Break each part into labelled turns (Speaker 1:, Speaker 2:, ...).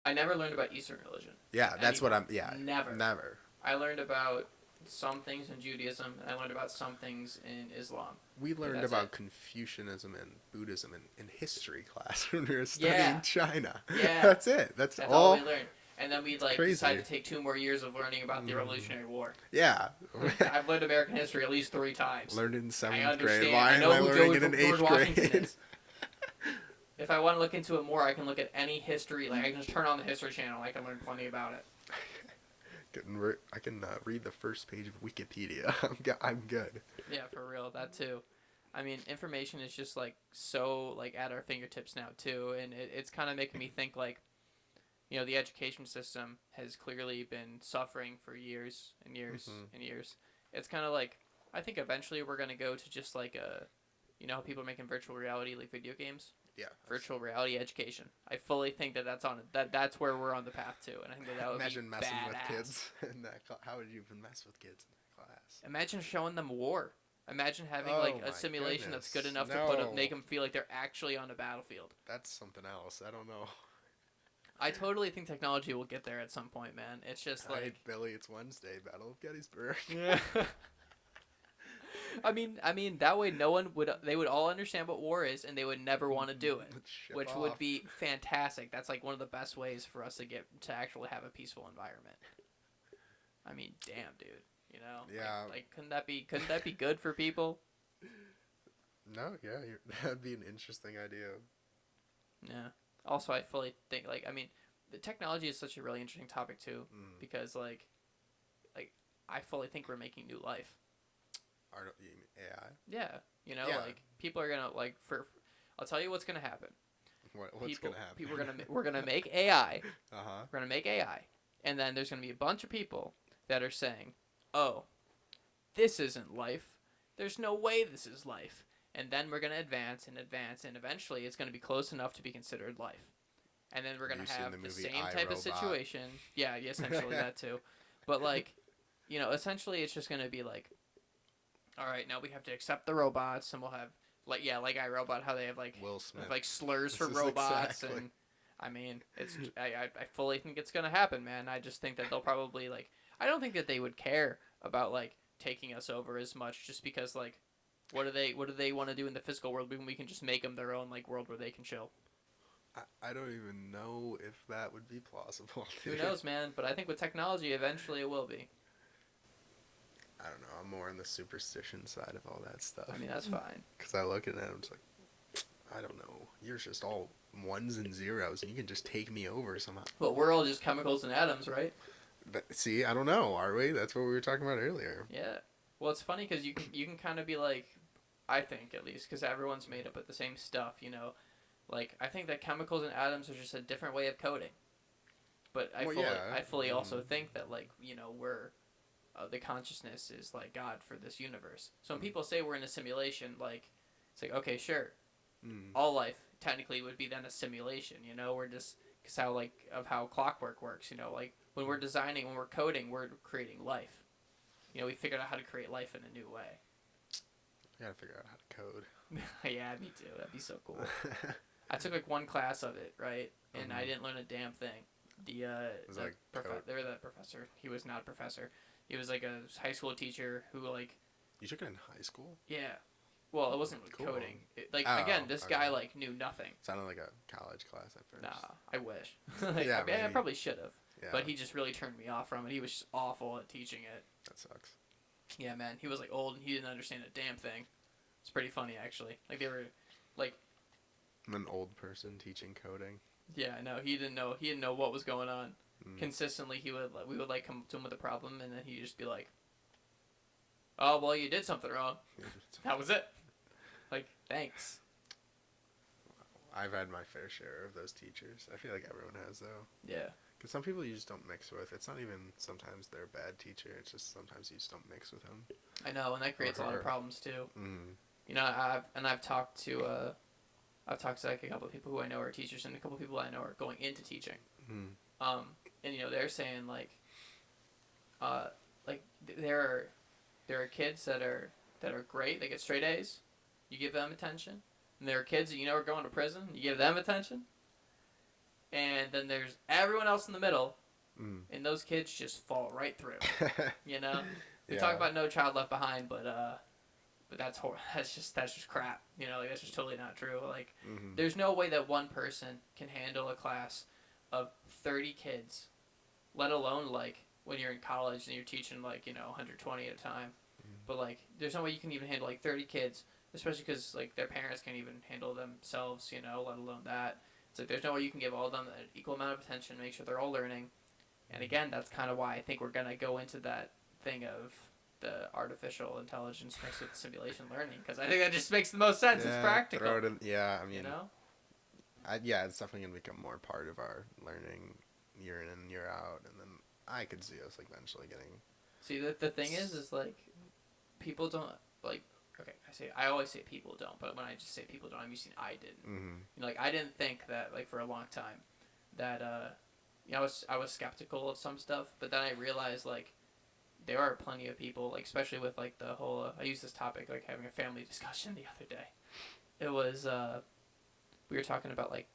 Speaker 1: I never learned about Eastern religion.
Speaker 2: Yeah, that's what I'm. Yeah,
Speaker 1: Never.
Speaker 2: never.
Speaker 1: I learned about some things in Judaism, and I learned about some things in Islam.
Speaker 2: We learned
Speaker 1: That's
Speaker 2: about
Speaker 1: it.
Speaker 2: Confucianism and Buddhism in history class when we were
Speaker 1: Yeah.
Speaker 2: studying China.
Speaker 1: Yeah.
Speaker 2: That's it. That's
Speaker 1: That's all we
Speaker 2: all.
Speaker 1: learned. And then we
Speaker 2: It's
Speaker 1: like
Speaker 2: crazy.
Speaker 1: decided to take 2 more years of learning about the Revolutionary War.
Speaker 2: Yeah.
Speaker 1: I've learned American history at least 3 times.
Speaker 2: Learned it in
Speaker 1: I
Speaker 2: seventh grade.
Speaker 1: understand.
Speaker 2: Why
Speaker 1: I
Speaker 2: am
Speaker 1: know
Speaker 2: I
Speaker 1: who
Speaker 2: learning it in
Speaker 1: George
Speaker 2: eighth
Speaker 1: Washington
Speaker 2: grade?
Speaker 1: is. If I want to look into it more, I can look at any history. Like I can just turn on the History Channel. I can learn plenty about it.
Speaker 2: I can read the first page of Wikipedia. I'm good.
Speaker 1: Yeah, for real. That too. I mean, information is just like so like at our fingertips now too, and it's kind of making me think like, the education system has clearly been suffering for years and years and years. It's kind of like I think eventually we're gonna go to just like how people are making virtual reality like video games.
Speaker 2: Yeah.
Speaker 1: Virtual reality education. I fully think that's where we're on the path to, and I think that would
Speaker 2: Imagine
Speaker 1: be
Speaker 2: messing
Speaker 1: badass.
Speaker 2: with kids in that class. How would you even mess with kids in that class?
Speaker 1: Imagine showing them war. Imagine having
Speaker 2: Oh
Speaker 1: like a
Speaker 2: my
Speaker 1: simulation that's good
Speaker 2: goodness.
Speaker 1: enough to
Speaker 2: No.
Speaker 1: make them feel like they're actually on a battlefield.
Speaker 2: That's something else. I don't know.
Speaker 1: I totally think technology will get there at some point, man. It's just
Speaker 2: Hi,
Speaker 1: like
Speaker 2: Billy, it's Wednesday. Battle of Gettysburg.
Speaker 1: yeah. I mean that way they would all understand what war is and they would never want to do it,
Speaker 2: Ship
Speaker 1: which
Speaker 2: off.
Speaker 1: would be fantastic. That's like one of the best ways for us to get to actually have a peaceful environment. I mean, damn, dude.
Speaker 2: Yeah.
Speaker 1: Like couldn't that be good for people?
Speaker 2: No, yeah, that'd be an interesting idea.
Speaker 1: Yeah. Also, I fully think the technology is such a really interesting topic too, because like I fully think we're making new life.
Speaker 2: You mean AI?
Speaker 1: Yeah.
Speaker 2: Yeah.
Speaker 1: Like people are gonna I'll tell you what's gonna happen.
Speaker 2: What's gonna happen?
Speaker 1: We're gonna make AI.
Speaker 2: Uh-huh.
Speaker 1: We're gonna make AI, and then there's gonna be a bunch of people that are saying, "Oh, this isn't life. There's no way this is life." And then we're gonna advance and advance, and eventually it's gonna be close enough to be considered life. And then we're gonna
Speaker 2: You've seen
Speaker 1: have
Speaker 2: the
Speaker 1: the
Speaker 2: movie
Speaker 1: same
Speaker 2: I,
Speaker 1: type of
Speaker 2: Robot.
Speaker 1: situation. Yeah, essentially that too. But essentially it's just gonna be like, all right, now we have to accept the robots, and we'll have like iRobot, how they have like
Speaker 2: Will Smith.
Speaker 1: like slurs for
Speaker 2: This is
Speaker 1: robots,
Speaker 2: exactly.
Speaker 1: and I mean it's I fully think it's gonna happen, man. I just think that they'll probably I don't think that they would care about taking us over as much, just because what do they want to do in the physical world when we can just make them their own world where they can chill?
Speaker 2: I don't even know if that would be plausible.
Speaker 1: Who knows, man? But I think with technology, eventually it will be.
Speaker 2: I don't know. I'm more on the superstition side of all that stuff.
Speaker 1: I mean, that's fine.
Speaker 2: Because I look at it and I'm just like, I don't know. You're just all ones and zeros, and you can just take me over somehow.
Speaker 1: But we're all just chemicals and atoms, right?
Speaker 2: See, I don't know. Are we? That's what we were talking about earlier.
Speaker 1: Yeah. Well, it's funny because you can kind of be I think at least, because everyone's made up of the same stuff, I think that chemicals and atoms are just a different way of coding. But I fully also think that we're the consciousness is God for this universe. So when people say we're in a simulation, it's okay, sure, all life technically would be then a simulation. We're just because how clockwork works. When we're designing, when we're coding, we're creating life. We figured out how to create life in a new way.
Speaker 2: I gotta figure out how to code.
Speaker 1: Yeah, me too. That'd be so cool. I took one class of it, right, and I didn't learn a damn thing. The professor, he was not a professor. He was a high school teacher who
Speaker 2: You took it in high school?
Speaker 1: Yeah. Well, it wasn't
Speaker 2: Cool.
Speaker 1: coding. Again, this guy knew nothing.
Speaker 2: Sounded like a college class at first.
Speaker 1: Nah, I wish.
Speaker 2: Yeah,
Speaker 1: I probably should have.
Speaker 2: Yeah.
Speaker 1: But he just really turned me off from it. He was just awful at teaching it.
Speaker 2: That sucks.
Speaker 1: Yeah, man. He was old and he didn't understand a damn thing. It's pretty funny actually. They were
Speaker 2: I'm an old person teaching coding.
Speaker 1: Yeah, no, he didn't know what was going on. Consistently we would come to him with a problem, and then he'd just be like, "Oh, well, you did something wrong." That was it. Thanks.
Speaker 2: I've had my fair share of those teachers. I feel like everyone has, though.
Speaker 1: Yeah.
Speaker 2: Because some people you just don't mix with. It's not even sometimes they're a bad teacher. It's just sometimes you just don't mix with them.
Speaker 1: I know, and that creates a lot of problems too.
Speaker 2: Mm.
Speaker 1: I've talked to a couple of people who I know are teachers, and a couple of people I know are going into teaching.
Speaker 2: Mm.
Speaker 1: And they're saying there are kids that are great. They get straight A's. You give them attention. And there are kids that are going to prison. You give them attention. and then there's everyone else in the middle,
Speaker 2: Mm.
Speaker 1: and those kids just fall right through. You know, we
Speaker 2: Yeah.
Speaker 1: talk about No Child Left Behind, but that's that's just crap. You know, like that's just totally not true. Like,
Speaker 2: Mm-hmm.
Speaker 1: there's no way that one person can handle a class of 30 kids, let alone like when you're in college and you're teaching like 120 at a time. But like, there's no way you can even handle like 30 kids, especially because like their parents can't even handle themselves. Let alone that. It's like there's no way you can give all of them an equal amount of attention, make sure they're all learning. And again, that's kind of why I think we're gonna go into that thing of the artificial intelligence mixed with simulation learning, because I think that just makes the most sense. It's practical.
Speaker 2: Throw it in, yeah, I mean,
Speaker 1: It's
Speaker 2: definitely gonna become more part of our learning year in and year out, and then I could see us like eventually getting.
Speaker 1: See, the thing is like, people don't like. Okay, I always say people don't, but when I just say people don't, I'm using I didn't.
Speaker 2: Mm-hmm.
Speaker 1: Like, I didn't think that like for a long time that I was skeptical of some stuff, but then I realized like there are plenty of people, like especially with like the whole I used this topic like having a family discussion the other day. It was we were talking about like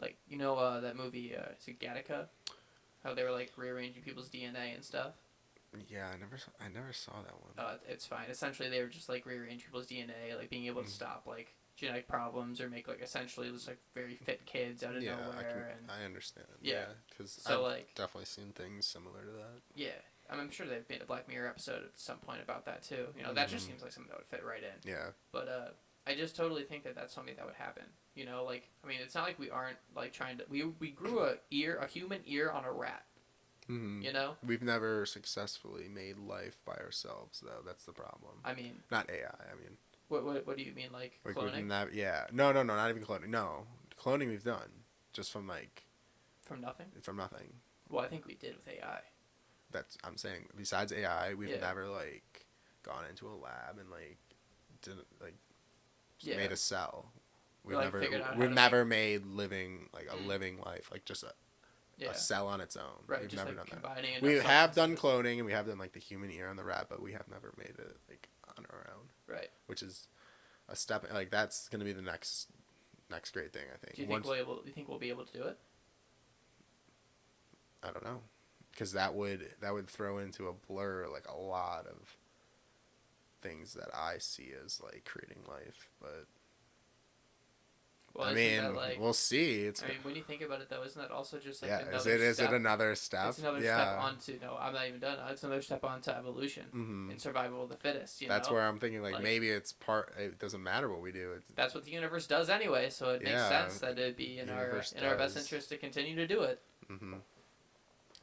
Speaker 1: that movie is it Gattaca, how they were like rearranging people's DNA and stuff.
Speaker 2: Yeah, I never saw that one.
Speaker 1: It's fine. Essentially, they were just like rearranging people's DNA, like being able to stop like genetic problems or make like essentially just like very fit kids out of nowhere.
Speaker 2: I understand.
Speaker 1: Yeah,
Speaker 2: because
Speaker 1: so
Speaker 2: I've
Speaker 1: like
Speaker 2: definitely seen things similar to that.
Speaker 1: yeah, I'm sure they've made a Black Mirror episode at some point about that too. That just seems like something that would fit right in.
Speaker 2: Yeah.
Speaker 1: But I just totally think that that's something that would happen. Like I mean, it's not like we aren't like trying to. We grew a human ear on a rat.
Speaker 2: Mm-hmm. We've never successfully made life by ourselves, though. That's the problem.
Speaker 1: I mean,
Speaker 2: not AI. I mean,
Speaker 1: what do you mean, like cloning?
Speaker 2: No, not even cloning. No, cloning we've done just from
Speaker 1: nothing.
Speaker 2: From nothing.
Speaker 1: Well, I think we did with AI.
Speaker 2: I'm saying. Besides AI, we've never like gone into a lab and like didn't like made a cell. We've never made living like a living life, like just a cell on its own.
Speaker 1: Right,
Speaker 2: We've
Speaker 1: just
Speaker 2: never
Speaker 1: like
Speaker 2: done
Speaker 1: combining
Speaker 2: that. We have done cloning, and we have done like the human ear on the rat, but we have never made it like on our own.
Speaker 1: Right.
Speaker 2: Which is a step. Like that's going to be the next great thing, I think.
Speaker 1: Do you think we'll be able to do it?
Speaker 2: I don't know, because that would throw into a blur like a lot of things that I see as like creating life, but.
Speaker 1: Well,
Speaker 2: I mean, we'll see.
Speaker 1: When you think about it, though, isn't that also just like
Speaker 2: another step? Is it another step?
Speaker 1: It's another step onto. No, I'm not even done. It's another step onto evolution and survival of the fittest.
Speaker 2: That's where I'm thinking like maybe it's part. It doesn't matter what we do.
Speaker 1: That's what the universe does anyway. So it makes sense that it'd be in our best interest to continue to do it.
Speaker 2: Mm-hmm.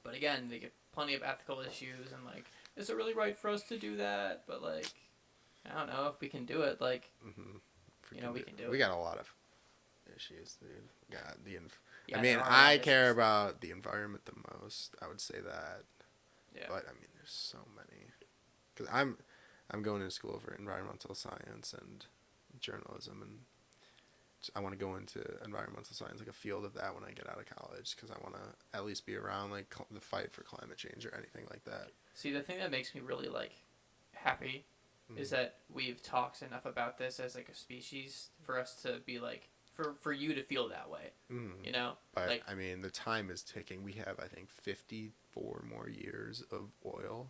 Speaker 1: But again, they get plenty of ethical issues and like, is it really right for us to do that? But like, I don't know if we can do it. Like, we can do it.
Speaker 2: We got a lot of issues, dude.
Speaker 1: Yeah,
Speaker 2: I mean, I care about the environment the most. I would say that.
Speaker 1: Yeah.
Speaker 2: But I mean, there's so many. Because I'm going to school for environmental science and journalism, and I want to go into environmental science, like a field of that, when I get out of college, because I want to at least be around like the fight for climate change or anything like that.
Speaker 1: See, the thing that makes me really like happy is that we've talked enough about this as like a species for us to be like. For you to feel that way,
Speaker 2: But
Speaker 1: like,
Speaker 2: I mean, the time is ticking. We have, I think, 54 more years of oil,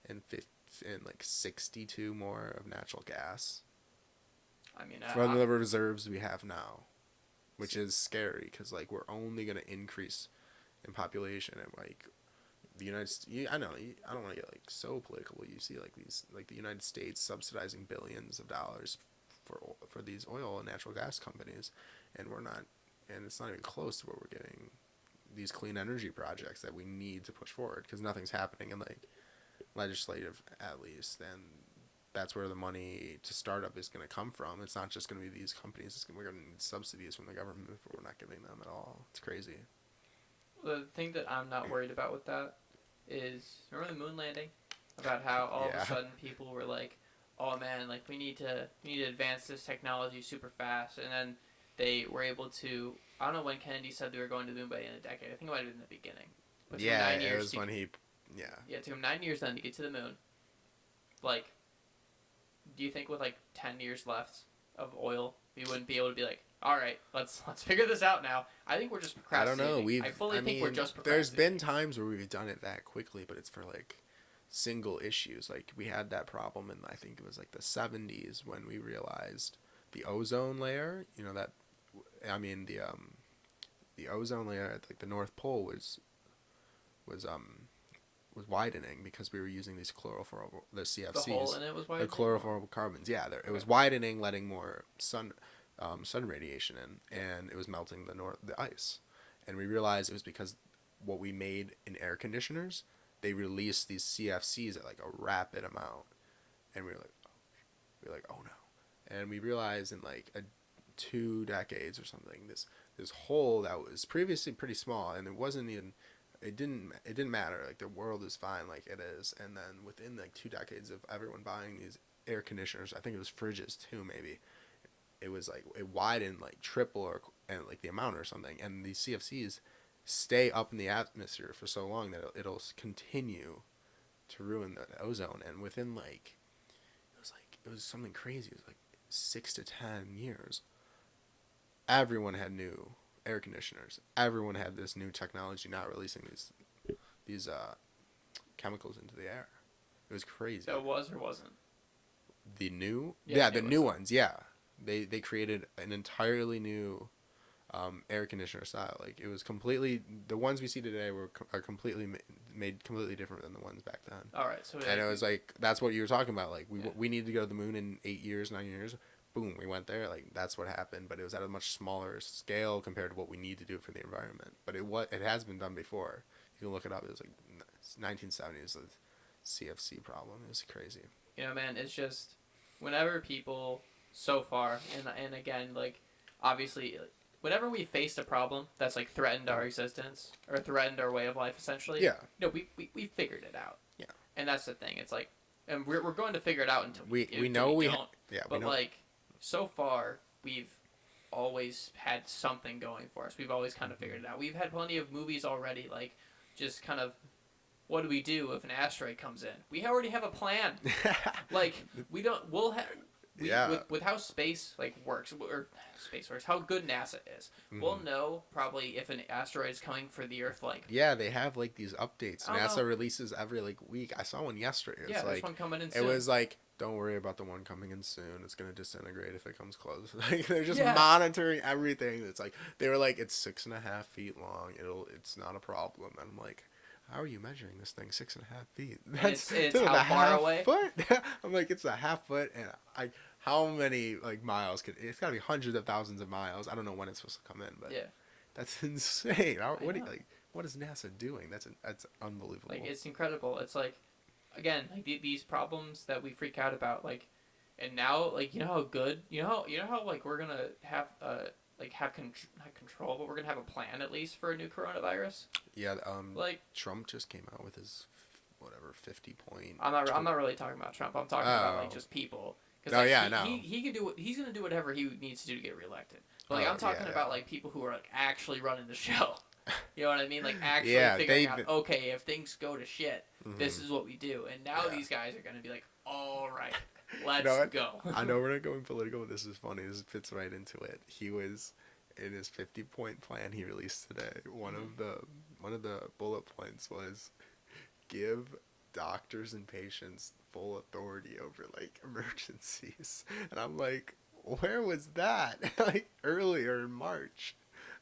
Speaker 2: and like 62 more of natural gas.
Speaker 1: I mean,
Speaker 2: from the reserves we have now, which is scary because like we're only gonna increase in population, and like the United States. I know I don't want to get like so political. You see like these like the United States subsidizing billions of dollars for these oil and natural gas companies, and it's not even close to where we're getting these clean energy projects that we need to push forward, because nothing's happening in like legislative at least, and that's where the money to start up is going to come from. It's not just going to be these companies. We're going to need subsidies from the government, but we're not giving them at all. It's crazy.
Speaker 1: The thing that I'm not worried about with that is, remember the moon landing? About how all of a sudden people were like, oh man, like we need to advance this technology super fast, and then they were able to. I don't know when Kennedy said they were going to the moon by the end of the decade. I think it might have been the beginning. But
Speaker 2: it was when he. Yeah.
Speaker 1: Yeah, it took him 9 years then to get to the moon. Like, do you think with like 10 years left of oil, we wouldn't be able to be like, all right, let's figure this out now. I think we're just
Speaker 2: I don't know.
Speaker 1: procrastinating. I fully think we're just
Speaker 2: There's
Speaker 1: procrastinating.
Speaker 2: been times where we've done it that quickly, but it's for like single issues. Like we had that problem in I think it was like the 70s when we realized the ozone layer. You know that. I mean the ozone layer at like the North Pole was was widening because we were using these the
Speaker 1: The hole
Speaker 2: CFCs,
Speaker 1: in it was
Speaker 2: the
Speaker 1: widening.
Speaker 2: chlorofluorocarbons. Yeah, it was widening, letting more sun radiation in, and it was melting the ice. And we realized it was because what we made in air conditioners, they released these CFCs at like a rapid amount, and we were like, oh no. And we realized in like 2 decades or something, this hole that was previously pretty small, and it didn't matter, like the world is fine like it is. And then within like 2 decades of everyone buying these air conditioners, I think it was fridges too, maybe it was like it widened like triple and like the amount or something. And these CFCs stay up in the atmosphere for so long that it'll continue to ruin the ozone. And within like it was something crazy, it was like 6 to 10 years, everyone had new air conditioners. Everyone had this new technology, not releasing these chemicals into the air. It was crazy.
Speaker 1: So it was or wasn't?
Speaker 2: The new,
Speaker 1: Yeah,
Speaker 2: the new ones, yeah. They created an entirely new air conditioner style. Like it was completely, the ones we see today are completely made completely different than the ones back then.
Speaker 1: All right, so
Speaker 2: And it was like that's what you were talking about. Like
Speaker 1: Yeah.
Speaker 2: we need to go to the moon in 8 years, 9 years. Boom, we went there. Like that's what happened, but it was at a much smaller scale compared to what we need to do for the environment. But it has been done before. You can look it up. It was like 1970s, the CFC problem. It was crazy.
Speaker 1: you know, man, it's just whenever people so far and again, like obviously, whenever we faced a problem that's like threatened our existence or threatened our way of life, essentially,
Speaker 2: Yeah.
Speaker 1: we figured it out.
Speaker 2: Yeah.
Speaker 1: And that's the thing. It's like, and we're going to figure it out until
Speaker 2: We
Speaker 1: until
Speaker 2: know we
Speaker 1: don't.
Speaker 2: yeah,
Speaker 1: But
Speaker 2: we know.
Speaker 1: like, so far we've always had something going for us. We've always kind of figured it out. We've had plenty of movies already, like just kind of, what do we do if an asteroid comes in? We already have a plan. Like we'll have.
Speaker 2: Yeah.
Speaker 1: With how space works, how good NASA is, we'll know probably if an asteroid is coming for the Earth. Like
Speaker 2: yeah, they have like these updates.
Speaker 1: I don't
Speaker 2: NASA
Speaker 1: know.
Speaker 2: releases every like week. I saw one yesterday. It's
Speaker 1: there's
Speaker 2: like
Speaker 1: one coming in
Speaker 2: it
Speaker 1: soon.
Speaker 2: was like, don't worry about the one coming in soon. It's gonna disintegrate if it comes close. Like they're just
Speaker 1: Yeah.
Speaker 2: monitoring everything. It's like they were like, it's 6.5 feet long. It's not a problem. And I'm like, how are you measuring this thing 6.5 feet?
Speaker 1: It's
Speaker 2: a
Speaker 1: how far
Speaker 2: half
Speaker 1: away?
Speaker 2: foot. I'm like, it's a half foot, and how many like miles could it's got to be hundreds of thousands of miles. I don't know when it's supposed to come in, but
Speaker 1: Yeah.
Speaker 2: that's insane.
Speaker 1: know.
Speaker 2: What is NASA doing? That's unbelievable.
Speaker 1: Like it's incredible. It's like, again, like these problems that we freak out about, like, and now like you know how like we're gonna have not control, but we're gonna have a plan at least for a new coronavirus.
Speaker 2: Yeah,
Speaker 1: Like
Speaker 2: Trump just came out with his whatever 50-point.
Speaker 1: I'm not really talking about Trump. I'm talking about like just people.
Speaker 2: Oh,
Speaker 1: Like,
Speaker 2: yeah, no.
Speaker 1: He can do he's gonna do whatever he needs to do to get reelected. But like I'm talking about like people who are like actually running the show. You know what I mean? Like actually figuring out, okay, if things go to shit, this is what we do. And now these guys are gonna be like, all right, let's go.
Speaker 2: I know we're not going political, but this is funny. This fits right into it. He was in his 50-point plan he released today. One of the bullet points was give doctors and patients full authority over like emergencies. And I'm like, where was that? Like earlier in March.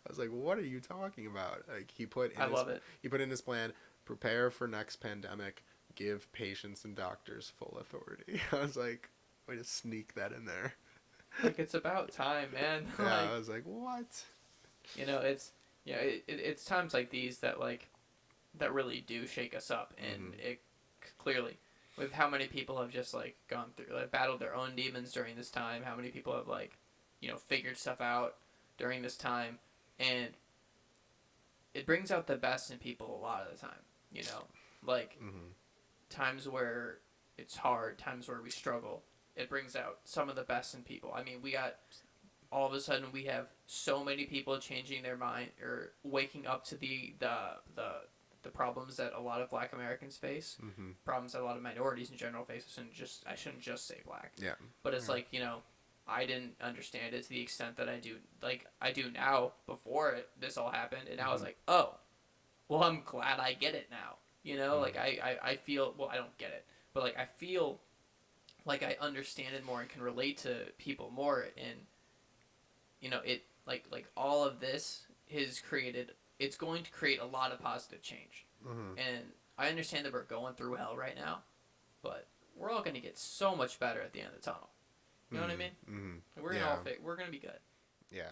Speaker 2: I was like, what are you talking about? Like he put in his plan, prepare for next pandemic, give patients and doctors full authority. I was like, way to sneak that in there.
Speaker 1: Like it's about time, man.
Speaker 2: Yeah,
Speaker 1: Like,
Speaker 2: I was like, what?
Speaker 1: you know, it's times like these that like that really do shake us up, and it clearly, with how many people have just like gone through, like, battled their own demons during this time, how many people have like, figured stuff out during this time, and it brings out the best in people a lot of the time, like times where it's hard, times where we struggle, it brings out some of the best in people. I mean, all of a sudden we have so many people changing their mind or waking up to the problems that a lot of Black Americans face, problems that a lot of minorities in general face. I shouldn't just say Black.
Speaker 2: Yeah.
Speaker 1: But it's like, I didn't understand it to the extent that I do now before this all happened, and now I was like, oh, well, I'm glad I get it now. Like I feel, well, I don't get it, but like I feel like I understand it more and can relate to people more, and it like all of this has created. It's going to create a lot of positive change, and I understand that we're going through hell right now, but we're all going to get so much better at the end of the tunnel. You know what I mean? We're gonna we're gonna be good.
Speaker 2: Yeah.